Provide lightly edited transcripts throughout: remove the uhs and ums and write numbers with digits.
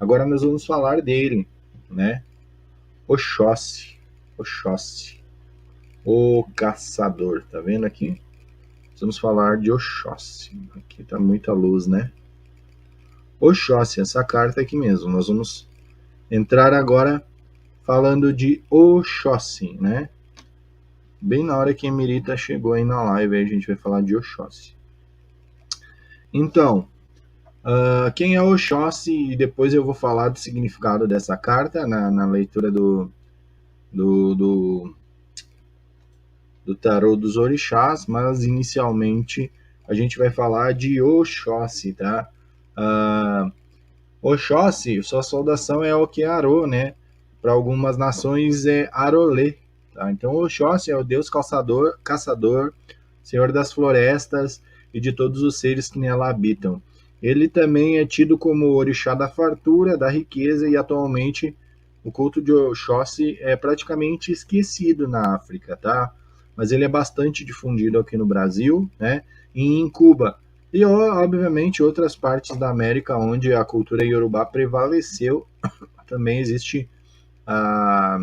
Agora nós vamos falar dele, né? Oxóssi, Oxóssi, o caçador, tá vendo aqui? Vamos falar de Oxóssi. Aqui tá muita luz, né? Oxóssi, essa carta aqui mesmo. Nós vamos entrar agora falando de Oxóssi, né? Bem na hora que a Emerita chegou aí na live, aí a gente vai falar de Oxóssi. Então, quem é Oxóssi? E depois eu vou falar do significado dessa carta na leitura do tarô dos orixás, mas inicialmente a gente vai falar de Oxóssi, tá? Oxóssi, sua saudação é Okearô, né? Para algumas nações é Arolê, tá? Então Oxóssi é o deus caçador, senhor das florestas e de todos os seres que nela habitam. Ele também é tido como orixá da fartura, da riqueza, e atualmente o culto de Oxóssi é praticamente esquecido na África, tá? Mas ele é bastante difundido aqui no Brasil, né? E em Cuba. E, obviamente, outras partes da América onde a cultura iorubá prevaleceu, também existe, a,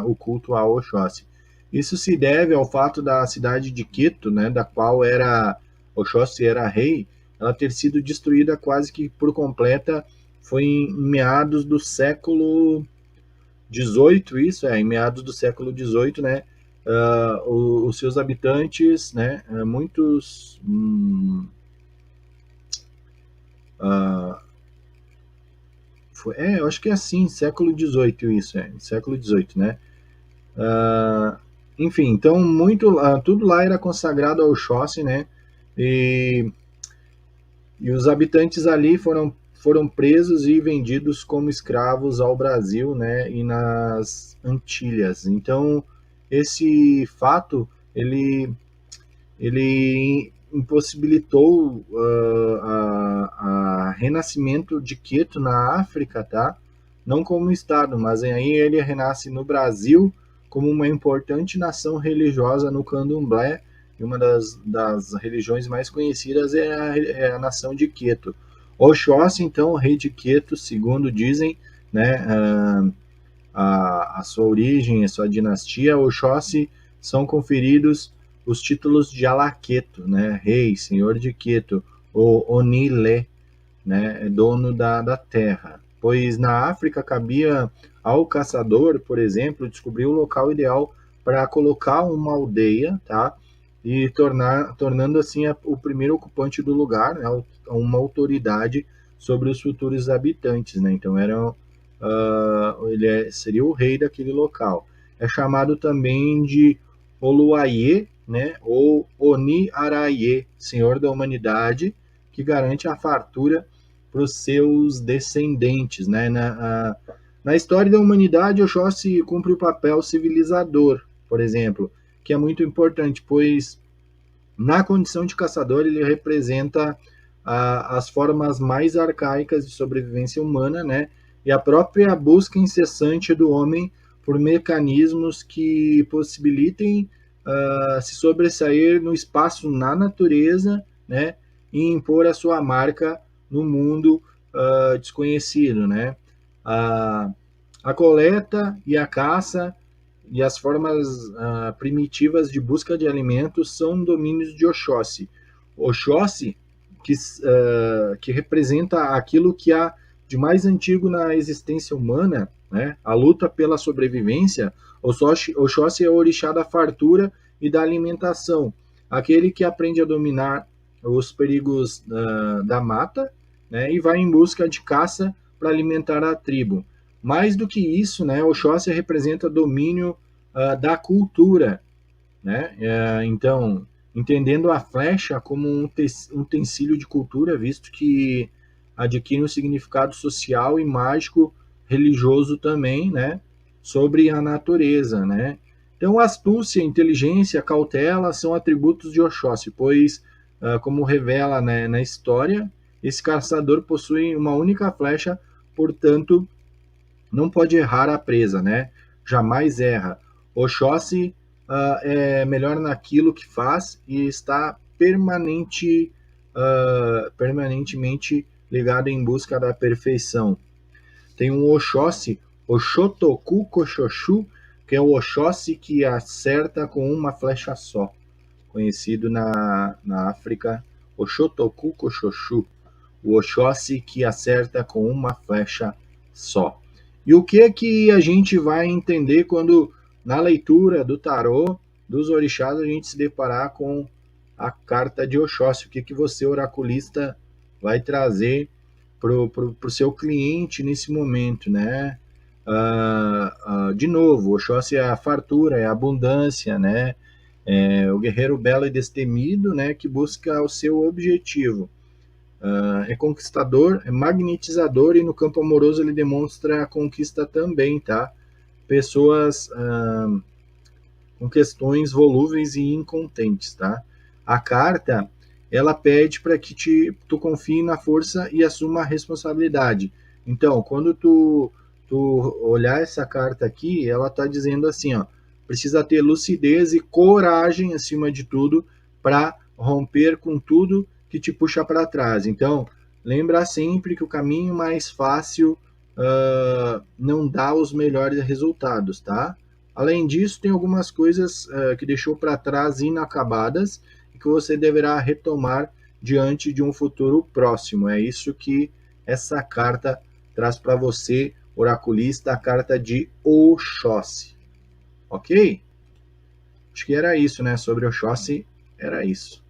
o culto a Oxóssi. Isso se deve ao fato da cidade de Quito, né, da qual Oxóssi era rei, ela ter sido destruída quase que por completa, foi em meados do século XVIII, em meados do século XVIII, né, os seus habitantes, né, muitos eu acho que é assim, século XVIII isso, século XVIII, né? Enfim, então tudo lá era consagrado ao Oxóssi, né? E, e os habitantes ali foram presos e vendidos como escravos ao Brasil, né? E nas Antilhas. Então, esse fato, ele impossibilitou a renascimento de Quito na África, tá? Não como estado, mas aí ele renasce no Brasil como uma importante nação religiosa no Candomblé, e uma das religiões mais conhecidas é a nação de Quito. Oxóssi, então, o rei de Quito, segundo dizem, né, a sua origem, a sua dinastia, Oxóssi são conferidos os títulos de Alaqueto, né, rei, senhor de Queto, ou Onilé, né, dono da terra. Pois na África cabia ao caçador, por exemplo, descobrir o local ideal para colocar uma aldeia, tá? E tornando assim o primeiro ocupante do lugar, né, uma autoridade sobre os futuros habitantes, né? Então ele seria o rei daquele local. É chamado também de Oluaye, né, ou Oni Araye, senhor da humanidade, que garante a fartura para os seus descendentes, né? Na história da humanidade, Oxóssi cumpre o papel civilizador, por exemplo, que é muito importante, pois na condição de caçador ele representa as formas mais arcaicas de sobrevivência humana, né? E a própria busca incessante do homem por mecanismos que possibilitem se sobressair no espaço na natureza, né? E impor a sua marca no mundo desconhecido, né? A coleta e a caça e as formas primitivas de busca de alimentos são domínios de Oxóssi. Oxóssi, que representa aquilo que há de mais antigo na existência humana, né? A luta pela sobrevivência. Oxóssi é o orixá da fartura e da alimentação, aquele que aprende a dominar os perigos da mata, né? E vai em busca de caça para alimentar a tribo. Mais do que isso, né, Oxóssi representa domínio da cultura, né? Então, entendendo a flecha como um utensílio de cultura, visto que adquire um significado social e mágico, religioso também, né? Sobre a natureza, né? Então, astúcia, inteligência, cautela são atributos de Oxóssi, pois, como revela, né, na história, esse caçador possui uma única flecha, portanto, não pode errar a presa, né? Jamais erra. Oxóssi é melhor naquilo que faz e está permanentemente ligado em busca da perfeição. Tem um Oxóssi, Oxotoku Koshoshu, que é o Oxóssi que acerta com uma flecha só, conhecido na África, Oxotoku Koshoshu, o Oxóssi que acerta com uma flecha só. E o que a gente vai entender quando, na leitura do tarô dos orixás, a gente se deparar com a carta de Oxóssi? O que você, oraculista, vai trazer para o seu cliente nesse momento, né? De novo, Oxóssi é a fartura, é a abundância, né? É o guerreiro belo e destemido, né? Que busca o seu objetivo. É conquistador, é magnetizador e no campo amoroso ele demonstra a conquista também, tá? Pessoas com questões volúveis e incontentes, tá? A carta, ela pede para que tu confie na força e assuma a responsabilidade. Então, quando tu olhar essa carta aqui, ela tá dizendo assim, ó, precisa ter lucidez e coragem acima de tudo para romper com tudo que te puxa para trás. Então, lembra sempre que o caminho mais fácil não dá os melhores resultados, tá? Além disso, tem algumas coisas que deixou para trás inacabadas e que você deverá retomar diante de um futuro próximo. É isso que essa carta traz para você, oraculista, a carta de Oxóssi. Ok? Acho que era isso, né? Sobre Oxóssi, era isso.